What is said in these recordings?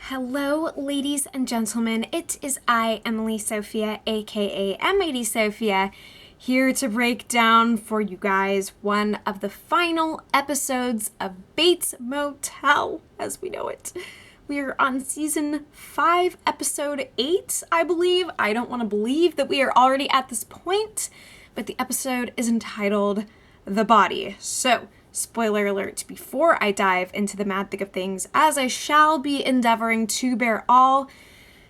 Hello, ladies and gentlemen. It is I, Emily Sophia, aka M80 Sophia, here to break down for you guys one of the final episodes of Bates Motel as we know it. We are on season 5, episode 8, I believe. I don't want to believe that we are already at this point, but the episode is entitled The Body. So, spoiler alert before I dive into the mad thick of things, as I shall be endeavoring to bear all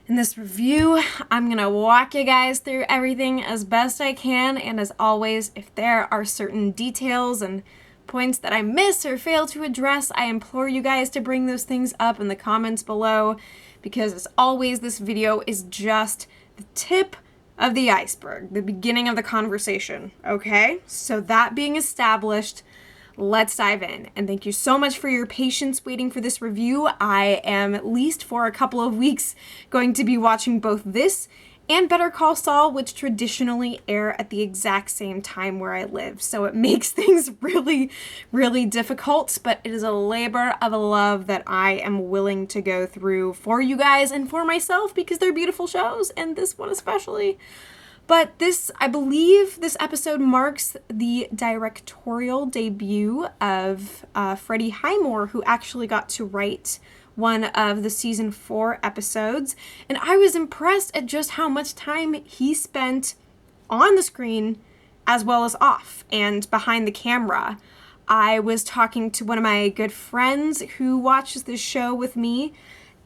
in this review. I'm gonna walk you guys through everything as best I can, and as always, if there are certain details and points that I miss or fail to address, I implore you guys to bring those things up in the comments below, because as always, this video is just the tip of the iceberg, the beginning of the conversation, okay? So that being established, let's dive in. And thank you so much for your patience waiting for this review. I am, at least for a couple of weeks, going to be watching both this and Better Call Saul, which traditionally air at the exact same time where I live. So it makes things really, really difficult, but it is a labor of love that I am willing to go through for you guys and for myself, because they're beautiful shows, and this one especially. But this, I believe this episode marks the directorial debut of Freddie Highmore, who actually got to write one of the season 4 episodes. And I was impressed at just how much time he spent on the screen as well as off and behind the camera. I was talking to one of my good friends who watches this show with me,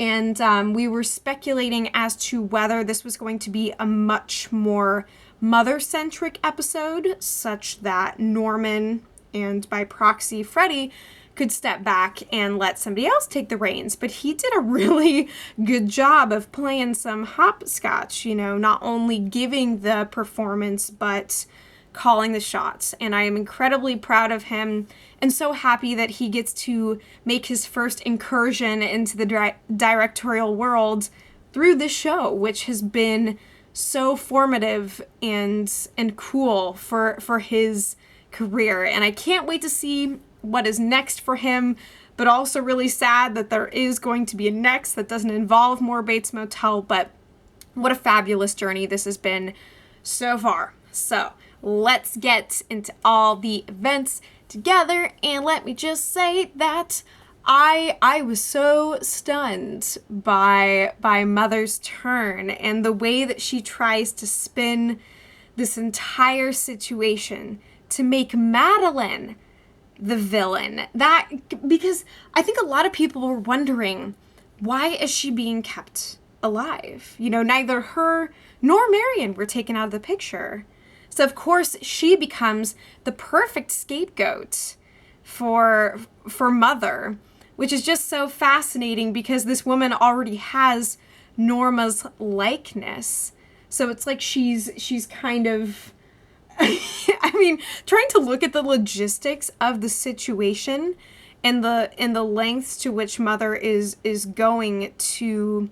and we were speculating as to whether this was going to be a much more mother-centric episode, such that Norman, and by proxy Freddie, could step back and let somebody else take the reins. But he did a really good job of playing some hopscotch, you know, not only giving the performance, but calling the shots. And I am incredibly proud of him and so happy that he gets to make his first incursion into the directorial world through this show, which has been so formative and cool for his career. And I can't wait to see what is next for him, but also really sad that there is going to be a next that doesn't involve more Bates Motel. But what a fabulous journey this has been so far. So let's get into all the events together, and let me just say that I was so stunned by Mother's turn and the way that she tries to spin this entire situation to make Madeline the villain. That, because I think a lot of people were wondering, why is she being kept alive? You know, neither her nor Marion were taken out of the picture. So of course she becomes the perfect scapegoat for Mother, which is just so fascinating because this woman already has Norma's likeness. So it's like she's kind of I mean, trying to look at the logistics of the situation and the lengths to which Mother is going to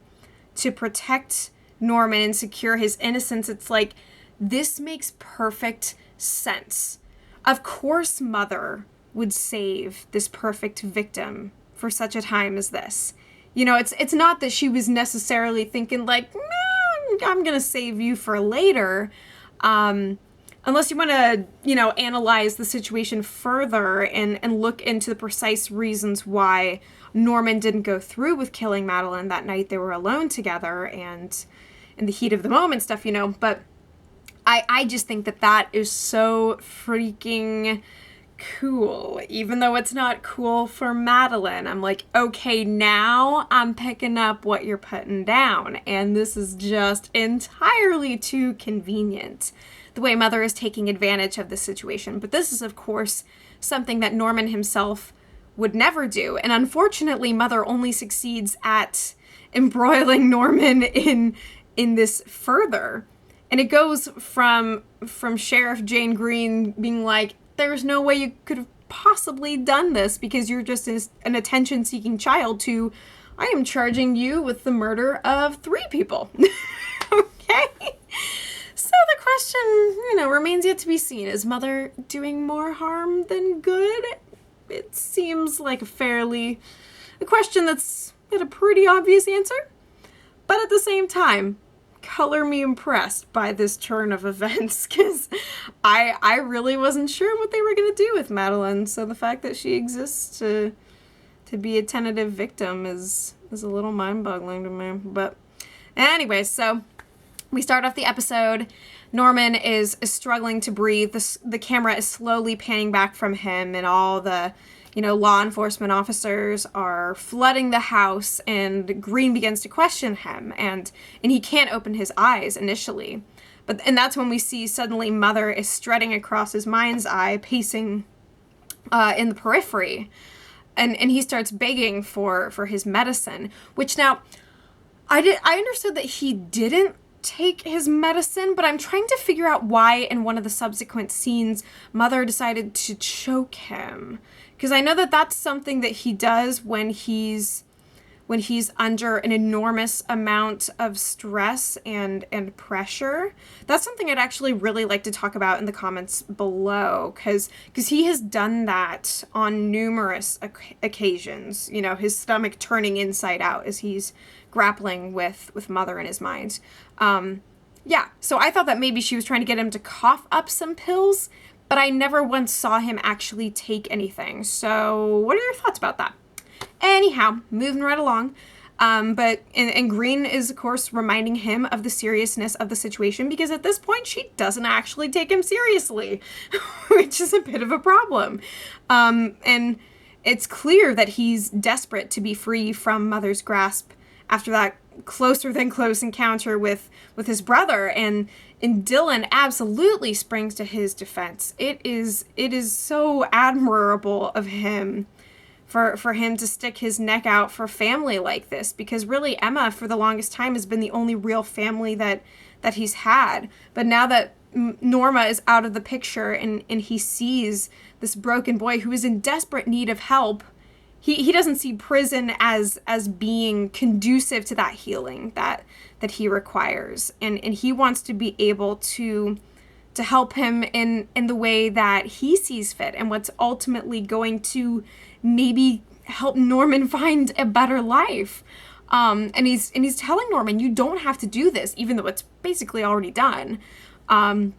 protect Norman and secure his innocence. It's like, this makes perfect sense. Of course Mother would save this perfect victim for such a time as this. You know, it's not that she was necessarily thinking like, no, I'm gonna save you for later. Unless you want to, you know, analyze the situation further and look into the precise reasons why Norman didn't go through with killing Madeline that night they were alone together and in the heat of the moment stuff, you know. But I just think that is so freaking cool, even though it's not cool for Madeline. I'm like, okay, now I'm picking up what you're putting down, and this is just entirely too convenient, the way Mother is taking advantage of the situation. But this is, of course, something that Norman himself would never do, and unfortunately Mother only succeeds at embroiling Norman in this further. And it goes from Sheriff Jane Green being like, there's no way you could have possibly done this because you're just an attention-seeking child, to, I am charging you with the murder of 3 people. Okay? So the question, you know, remains yet to be seen. Is Mother doing more harm than good? It seems like a question that's had a pretty obvious answer. But at the same time, color me impressed by this turn of events, because I really wasn't sure what they were going to do with Madeline. So the fact that she exists to be a tentative victim is a little mind-boggling to me. But anyway, so we start off the episode. Norman is struggling to breathe. The camera is slowly panning back from him, and all the law enforcement officers are flooding the house, and Green begins to question him, and he can't open his eyes initially. And that's when we see suddenly Mother is strutting across his mind's eye, pacing in the periphery. And he starts begging for his medicine, which now I understood that he didn't take his medicine, but I'm trying to figure out why in one of the subsequent scenes Mother decided to choke him. Because I know that that's something that he does when he's under an enormous amount of stress and pressure. That's something I'd actually really like to talk about in the comments below, because he has done that on numerous occasions. His stomach turning inside out as he's grappling with Mother in his mind. Yeah, so I thought that maybe she was trying to get him to cough up some pills, but I never once saw him actually take anything. So what are your thoughts about that? Anyhow, moving right along. But Green is, of course, reminding him of the seriousness of the situation, because at this point she doesn't actually take him seriously, which is a bit of a problem. And it's clear that he's desperate to be free from Mother's grasp after that closer than close encounter with his brother, and Dylan absolutely springs to his defense. It is so admirable of him for him to stick his neck out for family like this, because really Emma for the longest time has been the only real family that he's had. But now that Norma is out of the picture and he sees this broken boy who is in desperate need of help, he doesn't see prison as being conducive to that healing that he requires. And he wants to be able to help him in the way that he sees fit, and what's ultimately going to maybe help Norman find a better life. And he's telling Norman, you don't have to do this, even though it's basically already done. And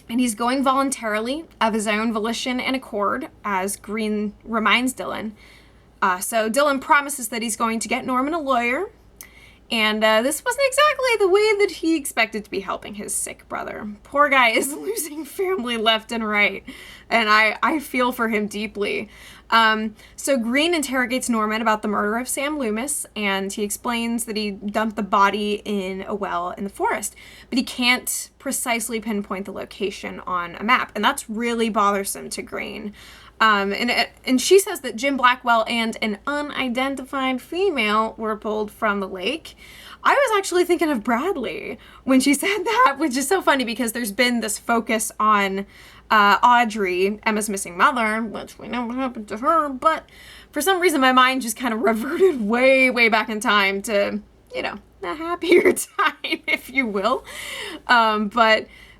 he's going voluntarily of his own volition and accord, as Green reminds Dylan. So Dylan promises that he's going to get Norman a lawyer, and this wasn't exactly the way that he expected to be helping his sick brother. Poor guy is losing family left and right, and I feel for him deeply. So Green interrogates Norman about the murder of Sam Loomis, and he explains that he dumped the body in a well in the forest, but he can't precisely pinpoint the location on a map, and that's really bothersome to Green. And she says that Jim Blackwell and an unidentified female were pulled from the lake. I was actually thinking of Bradley when she said that, which is so funny because there's been this focus on Audrey, Emma's missing mother, which we know what happened to her, but for some reason my mind just kind of reverted way, way back in time to, a happier time, if you will.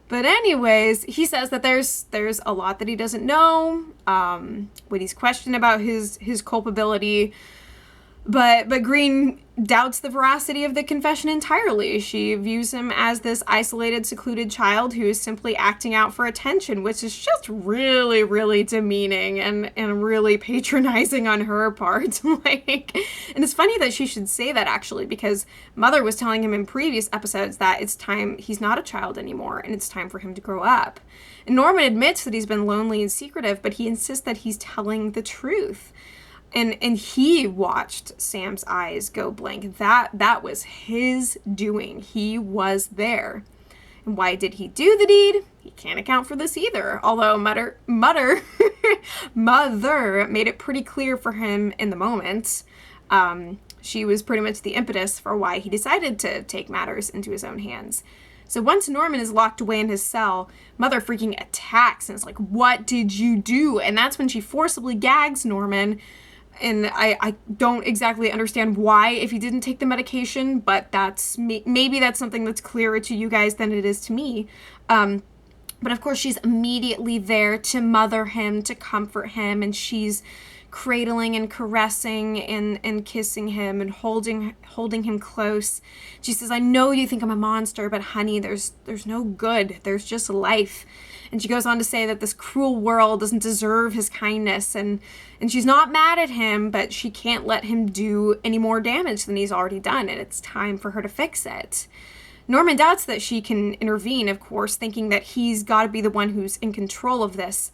But anyways, he says that there's a lot that he doesn't know when he's questioned about his culpability. But Green doubts the veracity of the confession entirely. She views him as this isolated, secluded child who is simply acting out for attention, which is just really, really demeaning and really patronizing on her part. And it's funny that she should say that, actually, because Mother was telling him in previous episodes that it's time, he's not a child anymore, and it's time for him to grow up. And Norman admits that he's been lonely and secretive, but he insists that he's telling the truth. And he watched Sam's eyes go blank. That was his doing. He was there. And why did he do the deed? He can't account for this either. Although Mother made it pretty clear for him in the moment. She was pretty much the impetus for why he decided to take matters into his own hands. So once Norman is locked away in his cell, Mother freaking attacks and is like, "What did you do?" And that's when she forcibly gags Norman. And I don't exactly understand why, if he didn't take the medication, but maybe that's something that's clearer to you guys than it is to me. But of course, she's immediately there to mother him, to comfort him, and she's cradling and caressing and kissing him and holding him close. She says, I know you think I'm a monster, but honey, there's no good. There's just life. And she goes on to say that this cruel world doesn't deserve his kindness, and she's not mad at him, but she can't let him do any more damage than he's already done, and it's time for her to fix it. Norman doubts that she can intervene, of course, thinking that he's got to be the one who's in control of this.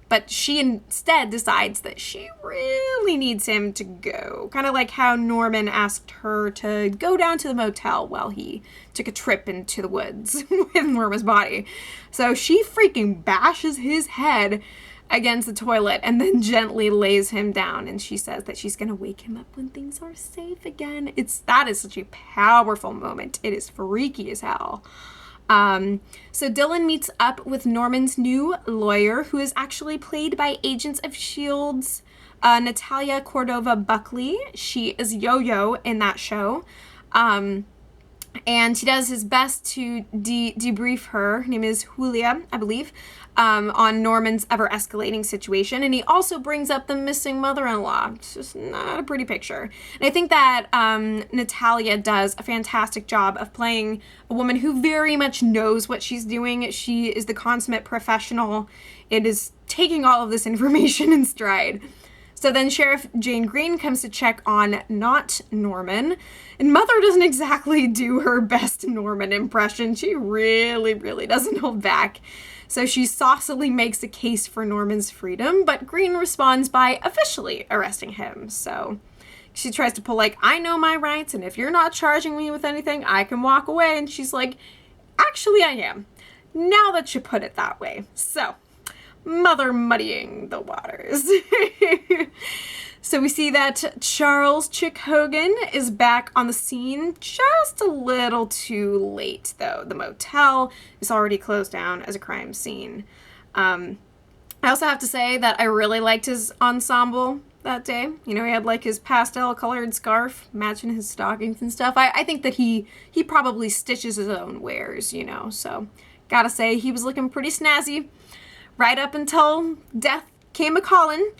But she instead decides that she really needs him to go. Kind of like how Norman asked her to go down to the motel while he took a trip into the woods with Norma's body. So she freaking bashes his head against the toilet and then gently lays him down. And she says that she's going to wake him up when things are safe again. That is such a powerful moment. It is freaky as hell. So Dylan meets up with Norman's new lawyer, who is actually played by Agents of S.H.I.E.L.D.'s Natalia Cordova Buckley. She is Yo-Yo in that show. And he does his best to debrief her. Her name is Julia, I believe, on Norman's ever-escalating situation. And he also brings up the missing mother-in-law. It's just not a pretty picture. And I think that Natalia does a fantastic job of playing a woman who very much knows what she's doing. She is the consummate professional. It is taking all of this information in stride. So then Sheriff Jane Green comes to check on not Norman, and Mother doesn't exactly do her best Norman impression. She really, really doesn't hold back. So she saucily makes a case for Norman's freedom, but Green responds by officially arresting him. So she tries to pull like, I know my rights, and if you're not charging me with anything, I can walk away. And she's like, actually I am, now that you put it that way. So Mother muddying the waters. So we see that Charles Chick Hogan is back on the scene, just a little too late though. The motel is already closed down as a crime scene. I also have to say that I really liked his ensemble that day. You know, he had like his pastel colored scarf matching his stockings and stuff. I think that he probably stitches his own wares, you know, so gotta say he was looking pretty snazzy right up until death came a-calling.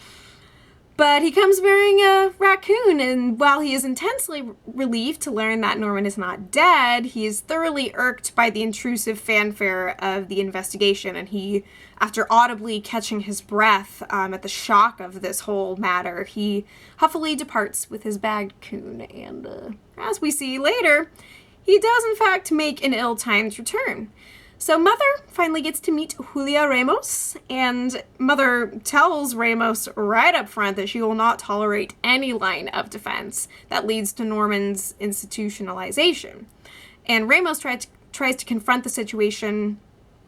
But he comes wearing a raccoon, and while he is intensely relieved to learn that Norman is not dead, he is thoroughly irked by the intrusive fanfare of the investigation, and he, after audibly catching his breath at the shock of this whole matter, he huffily departs with his bagged coon, and as we see later, he does in fact make an ill-timed return. So Mother finally gets to meet Julia Ramos, and Mother tells Ramos right up front that she will not tolerate any line of defense that leads to Norman's institutionalization. And Ramos tries to confront the situation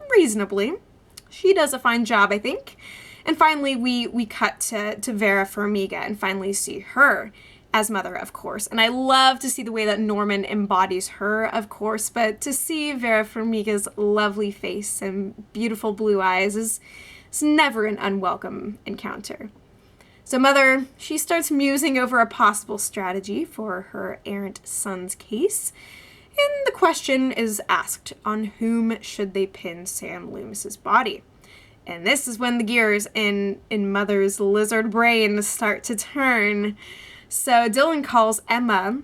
reasonably. She does a fine job, I think. And finally, we cut to Vera Farmiga and finally see her as Mother, of course. And I love to see the way that Norman embodies her, of course, but to see Vera Farmiga's lovely face and beautiful blue eyes is never an unwelcome encounter. So Mother, she starts musing over a possible strategy for her errant son's case, and the question is asked, on whom should they pin Sam Loomis's body? And this is when the gears in Mother's lizard brain start to turn. So Dylan calls Emma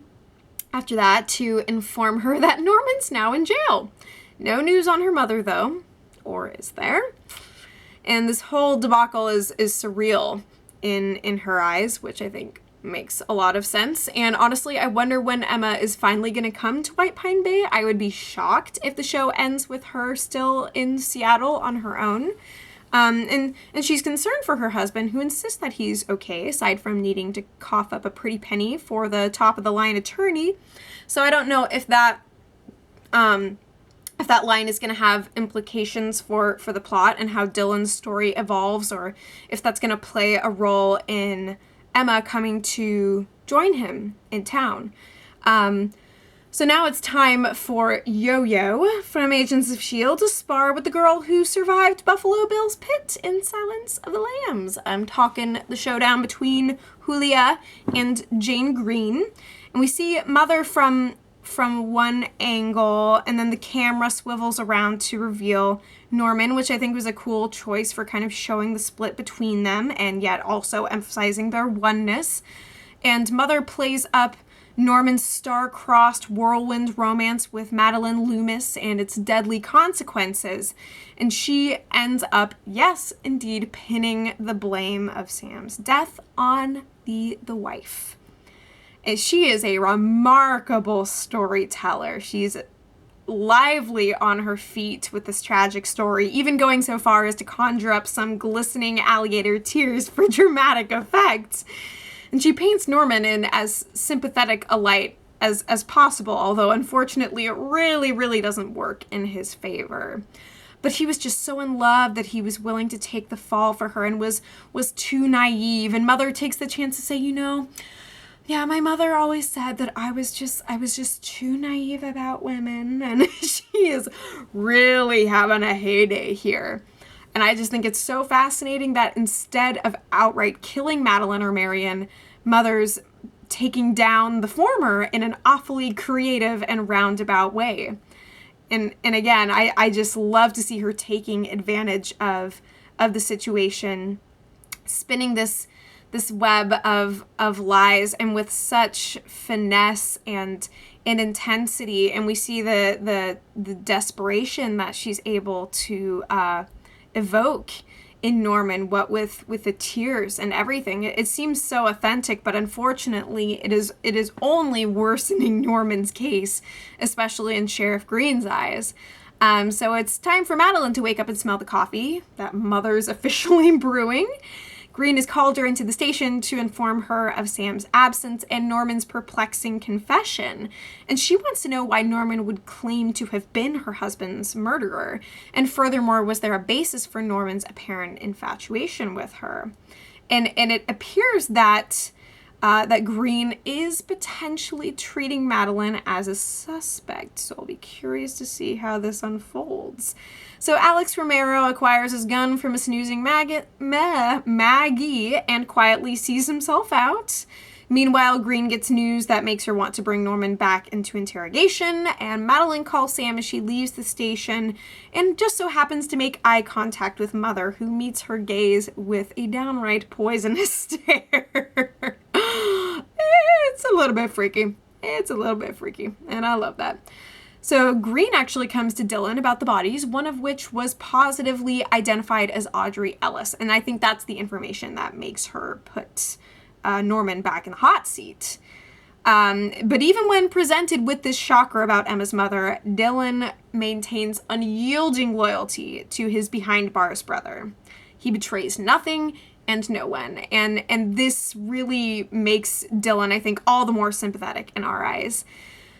after that to inform her that Norman's now in jail. No news on her mother, though. Or is there? And this whole debacle is surreal in her eyes, which I think makes a lot of sense. And honestly, I wonder when Emma is finally going to come to White Pine Bay. I would be shocked if the show ends with her still in Seattle on her own. And she's concerned for her husband, who insists that he's okay, aside from needing to cough up a pretty penny for the top-of-the-line attorney. So I don't know if that line is going to have implications for the plot and how Dylan's story evolves, or if that's going to play a role in Emma coming to join him in town. So now it's time for Yo-Yo from Agents of S.H.I.E.L.D. to spar with the girl who survived Buffalo Bill's pit in Silence of the Lambs. I'm talking the showdown between Julia and Jane Green. And we see Mother from from one angle, and then the camera swivels around to reveal Norman, which I think was a cool choice for kind of showing the split between them and yet also emphasizing their oneness. And Mother plays up Norman's star-crossed whirlwind romance with Madeline Loomis and its deadly consequences. And she ends up, yes, indeed, pinning the blame of Sam's death on the wife. And she is a remarkable storyteller. She's lively on her feet with this tragic story, even going so far as to conjure up some glistening alligator tears for dramatic effect. And she paints Norman in as sympathetic a light as possible, although unfortunately it really, really doesn't work in his favor. But he was just so in love that he was willing to take the fall for her and was too naive. And Mother takes the chance to say, yeah, my mother always said that I was just too naive about women. And she is really having a heyday here. And I just think it's so fascinating that instead of outright killing Madeline or Marion, Mother's taking down the former in an awfully creative and roundabout way. And again, I just love to see her taking advantage of the situation, spinning this web of lies, and with such finesse and intensity. And we see the desperation that she's able to evoke in Norman, what with the tears and everything. It seems so authentic, but unfortunately it is only worsening Norman's case, especially in Sheriff Green's eyes. So it's time for Madeline to wake up and smell the coffee that Mother's officially brewing. Green has called her into the station to inform her of Sam's absence and Norman's perplexing confession. And she wants to know why Norman would claim to have been her husband's murderer. And furthermore, was there a basis for Norman's apparent infatuation with her? And it appears that Green is potentially treating Madeline as a suspect. So I'll be curious to see how this unfolds. So Alex Romero acquires his gun from a snoozing Maggie and quietly sees himself out. Meanwhile, Green gets news that makes her want to bring Norman back into interrogation, and Madeline calls Sam as she leaves the station and just so happens to make eye contact with Mother, who meets her gaze with a downright poisonous stare. It's a little bit freaky. And I love that. So Green actually comes to Dylan about the bodies, one of which was positively identified as Audrey Ellis. And I think that's the information that makes her put Norman back in the hot seat. But even when presented with this shocker about Emma's mother, Dylan maintains unyielding loyalty to his behind bars brother. He betrays nothing and no one. And this really makes Dylan, I think, all the more sympathetic in our eyes.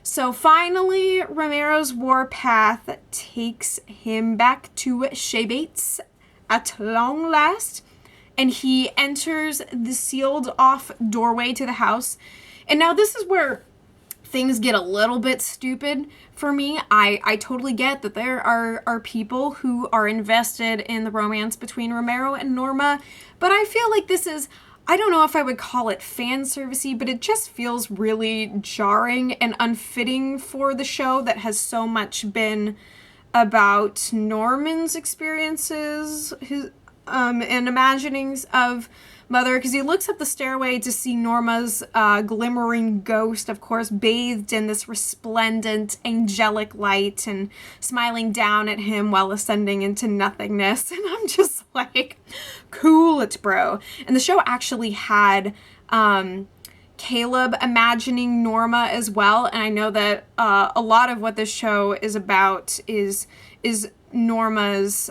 So finally, Romero's warpath takes him back to Shea Bates at long last, and he enters the sealed off doorway to the house. And now this is where things get a little bit stupid for me. I totally get that there are people who are invested in the romance between Romero and Norma, but I feel like this is, I don't know if I would call it fan servicey, but it just feels really jarring and unfitting for the show that has so much been about Norman's experiences, his and imaginings of Mother, because he looks up the stairway to see Norma's glimmering ghost, of course, bathed in this resplendent angelic light and smiling down at him while ascending into nothingness. And I'm just like, cool it, bro. And the show actually had Caleb imagining Norma as well. And I know that a lot of what this show is about is Norma's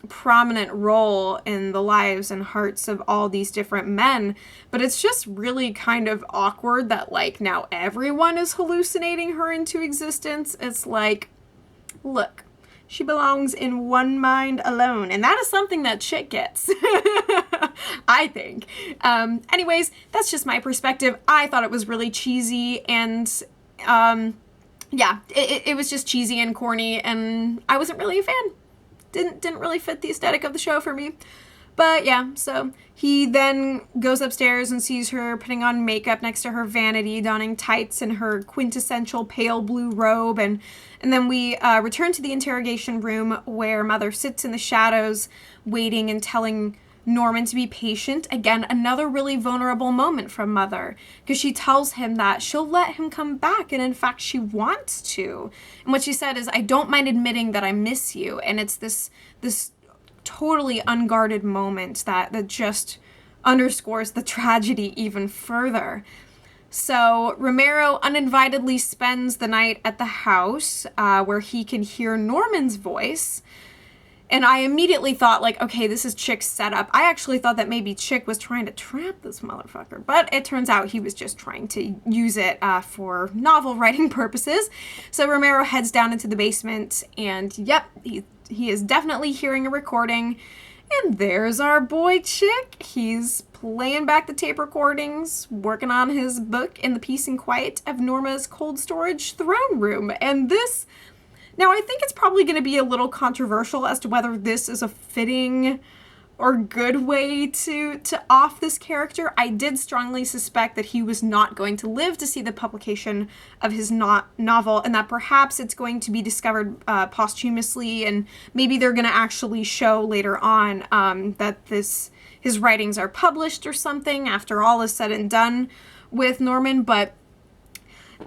prominent role in the lives and hearts of all these different men, but it's just really kind of awkward that like now everyone is hallucinating her into existence. It's like, look, she belongs in one mind alone, and that is something that shit gets. I think. Anyways, that's just my perspective. I thought it was really cheesy, and yeah, it was just cheesy and corny, and I wasn't really a fan. Didn't really fit the aesthetic of the show for me. But yeah, so he then goes upstairs and sees her putting on makeup next to her vanity, donning tights and her quintessential pale blue robe. And then we return to the interrogation room where Mother sits in the shadows waiting and telling Norman to be patient. Again, another really vulnerable moment from Mother, because she tells him that she'll let him come back, and in fact she wants to. And what she said is, I don't mind admitting that I miss you. And it's this totally unguarded moment that just underscores the tragedy even further. So Romero uninvitedly spends the night at the house where he can hear Norman's voice. And I immediately thought, like, okay, this is Chick's setup. I actually thought that maybe Chick was trying to trap this motherfucker. But it turns out he was just trying to use it for novel writing purposes. So Romero heads down into the basement, and yep, he is definitely hearing a recording. And there's our boy Chick. He's playing back the tape recordings, working on his book in the peace and quiet of Norma's cold storage throne room. And this... Now, I think it's probably going to be a little controversial as to whether this is a fitting or good way to off this character. I did strongly suspect that he was not going to live to see the publication of his novel, and that perhaps it's going to be discovered posthumously, and maybe they're going to actually show later on that his writings are published or something after all is said and done with Norman. But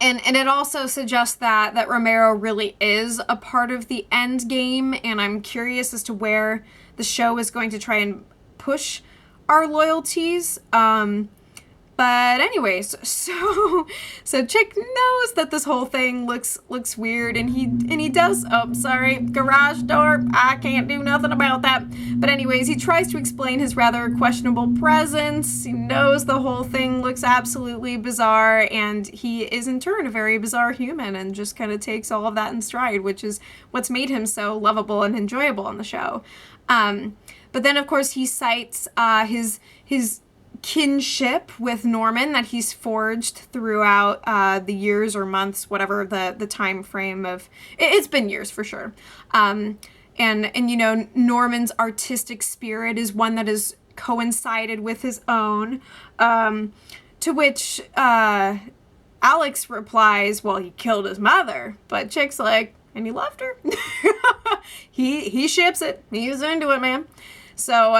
And it also suggests that Romero really is a part of the end game, and I'm curious as to where the show is going to try and push our loyalties. But anyways, so Chick knows that this whole thing looks weird, and he does, oh, sorry, garage door, I can't do nothing about that. But anyways, he tries to explain his rather questionable presence. He knows the whole thing looks absolutely bizarre, and he is in turn a very bizarre human, and just kind of takes all of that in stride, which is what's made him so lovable and enjoyable on the show. But then, of course, he cites his kinship with Norman that he's forged throughout the years or months, whatever the time frame of... It's been years for sure. And you know, Norman's artistic spirit is one that has coincided with his own, to which Alex replies, well, he killed his mother. But Chick's like, and he loved her. he ships it. He's into it, man. So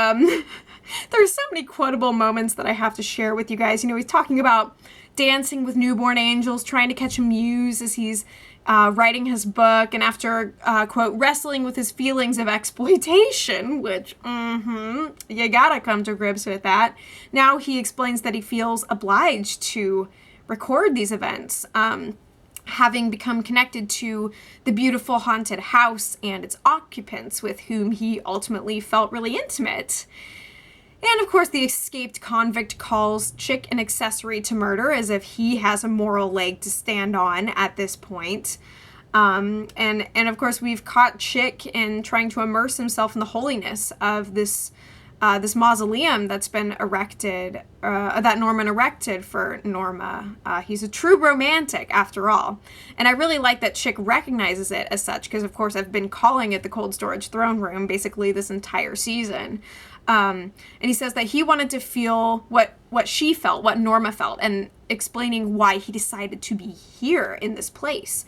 there's so many quotable moments that I have to share with you guys. You know, he's talking about dancing with newborn angels, trying to catch a muse as he's writing his book, and after, quote, wrestling with his feelings of exploitation, which, you gotta come to grips with that. Now he explains that he feels obliged to record these events, having become connected to the beautiful haunted house and its occupants, with whom he ultimately felt really intimate. And of course, the escaped convict calls Chick an accessory to murder, as if he has a moral leg to stand on at this point. And of course, we've caught Chick in trying to immerse himself in the holiness of this mausoleum that's been erected, that Norman erected for Norma. He's a true romantic, after all. And I really like that Chick recognizes it as such, because of course I've been calling it the cold storage throne room basically this entire season. And he says that he wanted to feel what she felt, what Norma felt, and explaining why he decided to be here in this place,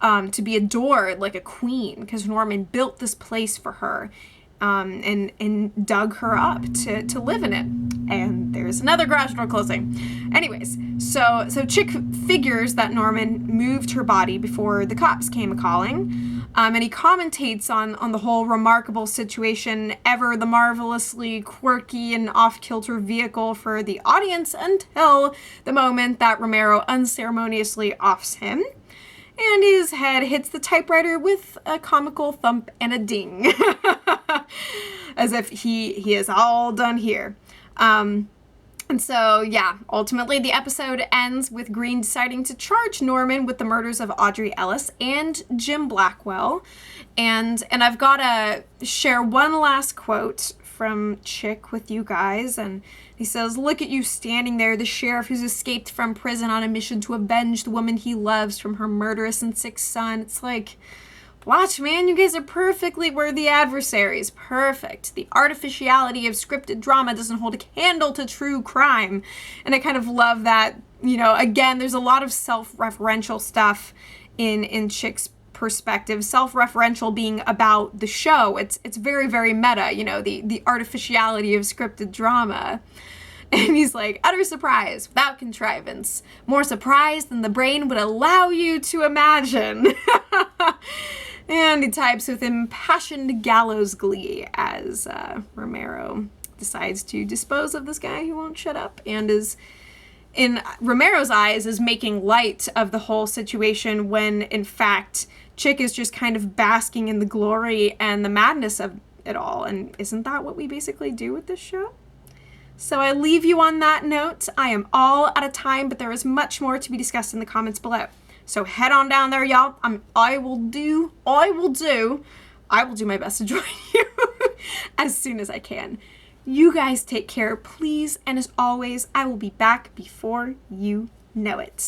to be adored like a queen, because Norman built this place for her. And dug her up to live in it. And there's another garage door closing. Anyways, so Chick figures that Norman moved her body before the cops came a-calling. And he commentates on the whole remarkable situation, ever the marvelously quirky and off-kilter vehicle for the audience, until the moment that Romero unceremoniously offs him. And his head hits the typewriter with a comical thump and a ding. As if he is all done here. And so, yeah, ultimately the episode ends with Green deciding to charge Norman with the murders of Audrey Ellis and Jim Blackwell. And I've got to share one last quote from Chick with you guys, and he says, "Look at you standing there, the sheriff who's escaped from prison on a mission to avenge the woman he loves from her murderous and sick son." It's like, Watch, man, you guys are perfectly worthy adversaries. Perfect. The artificiality of scripted drama doesn't hold a candle to true crime. And I kind of love that, you know, again, there's a lot of self-referential stuff in Chick's perspective, self-referential being about the show. It's very, very meta, you know, the artificiality of scripted drama. And he's like, utter surprise, without contrivance. More surprise than the brain would allow you to imagine. And he types with impassioned gallows glee as Romero decides to dispose of this guy who won't shut up and is, in Romero's eyes, is making light of the whole situation when, in fact, Chick is just kind of basking in the glory and the madness of it all. And isn't that what we basically do with this show? So I leave you on that note. I am all out of time, but there is much more to be discussed in the comments below. So head on down there, y'all. I will do my best to join you as soon as I can. You guys take care, please. And as always, I will be back before you know it.